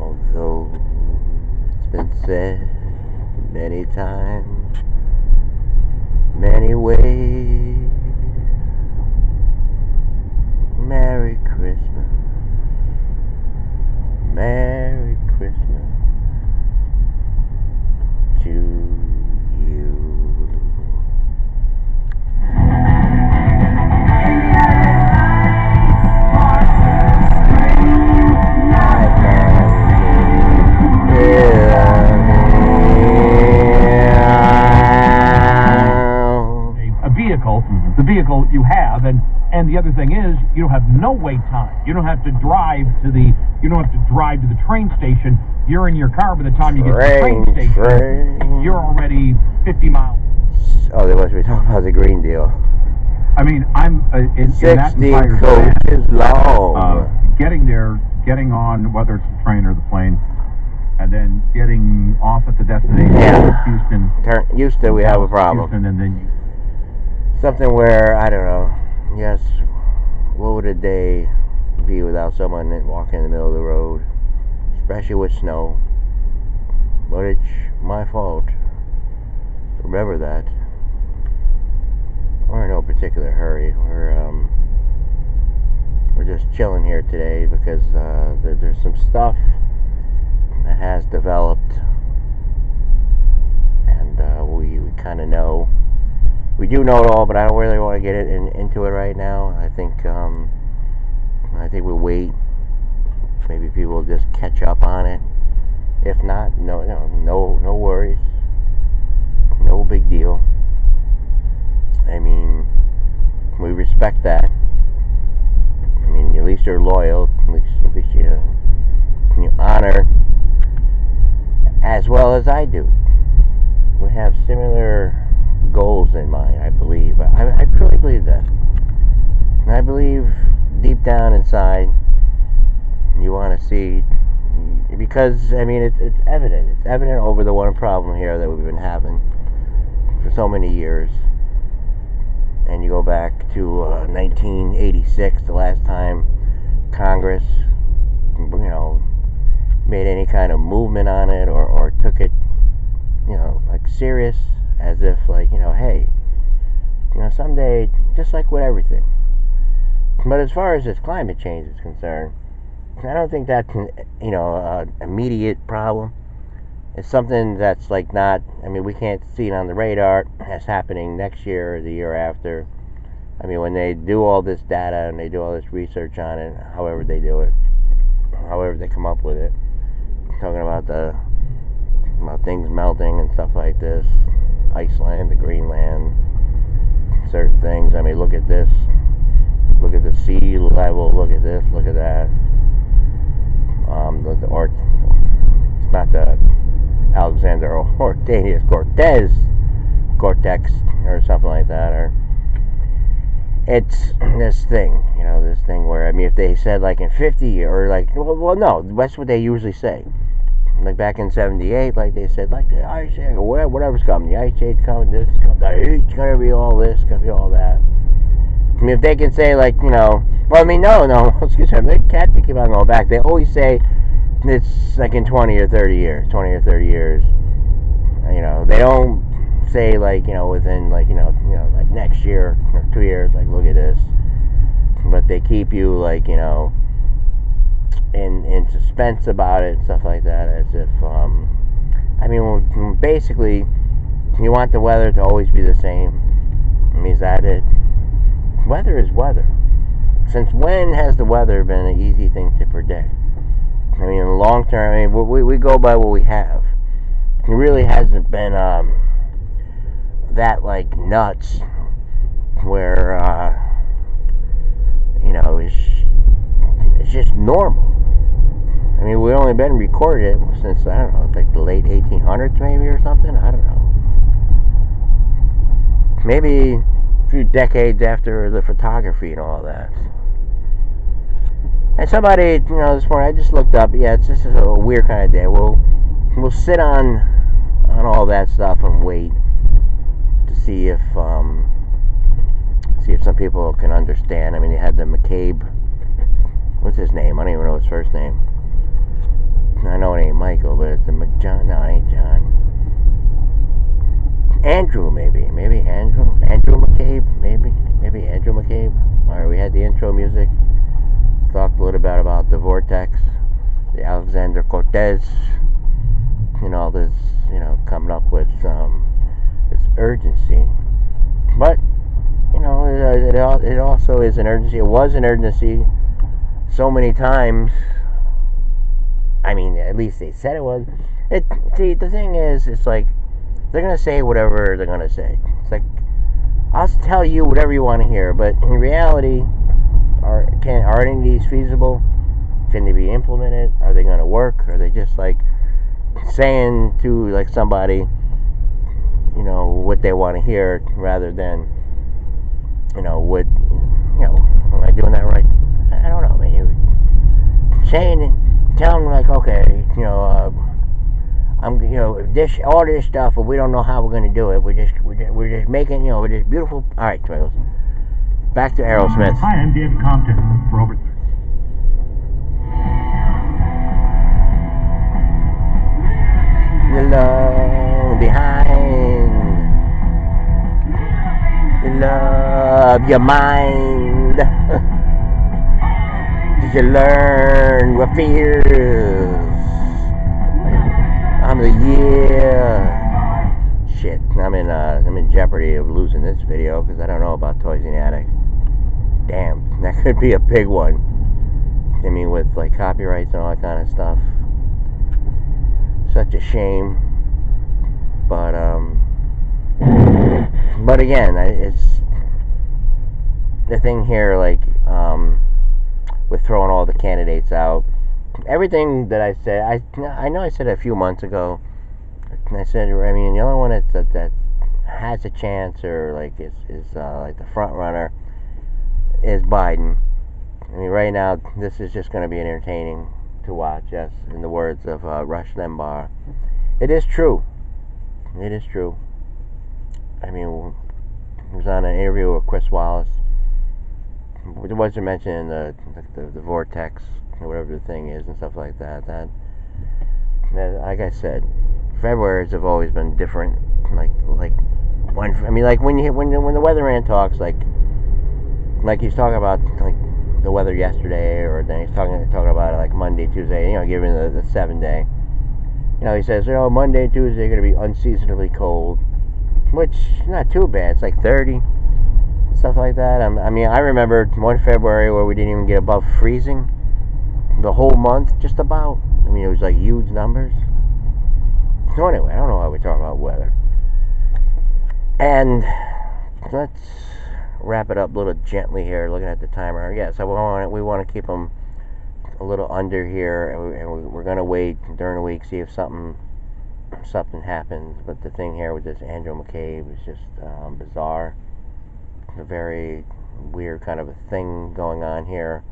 Although it's been said many times, many ways, Merry Christmas, Merry Christmas to you. The vehicle you have, and the other thing is you don't have no wait time. You don't have to drive to the train station. You're in your car by the time you get to the train station. You're already 50 miles. Oh, they must be talking about the Green Deal. I mean, I'm in 60 that entire coaches long. Getting on, whether it's the train or the plane, and then getting off at the destination, Houston. Houston, we have a problem. Houston, and then something where, I don't know, yes, what would a day be without someone walking in the middle of the road, especially with snow? But it's my fault. Remember that. We're in no particular hurry. We're just chilling here today because there's some stuff that has developed, and we kind of know. We do know it all, but I don't really want to get into it right now. I think we'll wait. Maybe people will just catch up on it. If not, no worries. No big deal. I mean, we respect that. I mean, at least you're loyal. At least you honor as well as I do. We have similar goals in mind, I believe. I truly believe that. And I believe deep down inside you want to see, because I mean it's evident. It's evident over the one problem here that we've been having for so many years. And you go back to 1986, the last time Congress, made any kind of movement on it or took it, like serious, as if like, hey, someday, just like with everything. But as far as this climate change is concerned, I don't think that's an immediate problem. It's something that's like not, we can't see it on the radar as happening next year or the year after. I mean, when they do all this data and they do all this research on it, however they do it, however they come up with it, talking about things melting and stuff like this, Iceland, the Greenland, certain things. I mean, look at this. Look at the sea level. Look at this. Look at that. It's not the Alexander Ocasio Cortez or something like that. Or it's this thing, this thing where if they said like in 50 or like, well, no, that's what they usually say. Like back in 78, like they said, like the ice age, or whatever's coming, the ice age coming, this is coming, the heat's gonna be all this, gonna be all that. If they can say like, no, excuse me, they can't keep on going back. They always say it's like in 20 or 30 years. They don't say like, within like, like next year or 2 years, like look at this. But they keep you like, in suspense about it and stuff like that, as if basically you want the weather to always be the same. Is that it? Weather is weather. Since when has the weather been an easy thing to predict? In the long term, we go by what we have. It really hasn't been that like nuts where it's just normal. We've only been recorded since, I don't know, like the late 1800s maybe or something. I don't know. Maybe a few decades after the photography and all that. And somebody, this morning, I just looked up, it's just a weird kind of day. We'll sit on all that stuff and wait to see if some people can understand. They had the McCabe, what's his name? I don't even know his first name. I know Andrew McCabe, maybe Andrew McCabe. All right, we had the intro music. Talked a little bit about the vortex, the Alexander Cortez, and all this, coming up with this urgency. But it also is an urgency. It was an urgency so many times. I mean, at least they said it was. See, the thing is, it's like they're gonna say whatever they're gonna say. It's like, I'll tell you whatever you want to hear, but in reality, are any of these feasible? Can they be implemented? Are they gonna work? Are they just like saying to like somebody, what they want to hear, rather than, what, am I doing that right? I don't know, man. Telling them like, okay, all this stuff, but we don't know how we're gonna do it. We're just making, we're just beautiful. All right, Trails. Back to Aerosmith. Hi, I'm David Compton. For over the love behind, the love your mind. Did you learn what fears? I'm the year. Shit, I'm in jeopardy of losing this video because I don't know about Toys in the Attic. Damn, that could be a big one. I mean, with like copyrights and all that kind of stuff. Such a shame. But again, it's the thing here, like, with throwing all the candidates out. Everything that I said, I know I said it a few months ago. And I said, I mean, the only one that has a chance, or like is like the front runner, is Biden. I mean, right now, this is just going to be entertaining to watch. Yes, in the words of Rush Limbaugh, it is true. It is true. I mean, he was on an interview with Chris Wallace. It wasn't mentioning the vortex, or whatever the thing is, and stuff like that. That like I said, Februarys have always been different. Like when the weatherman talks, like he's talking about like the weather yesterday, or then he's talking about it like Monday, Tuesday. Given the 7-day. He says, Monday, Tuesday are going to be unseasonably cold, which is not too bad. It's like 30, stuff like that. I mean, I remember one February where we didn't even get above freezing the whole month, just about. I mean, it was like huge numbers. So anyway, I don't know why we talk about weather. And let's wrap it up a little gently here, looking at the timer. Yeah, so we want to keep them a little under here, and we're going to wait during the week, see if something happens. But the thing here with this Andrew McCabe is just bizarre. A very weird kind of a thing going on here,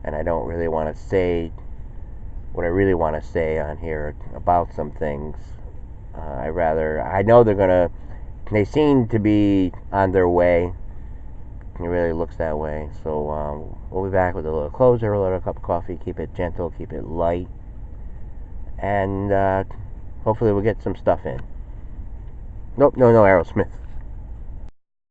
and I don't really want to say what I really want to say on here about some things. I know they seem to be on their way. It really looks that way. So we'll be back with a little closer, a little cup of coffee. Keep it gentle, keep it light, and hopefully we'll get some stuff in. Nope, no Aerosmith.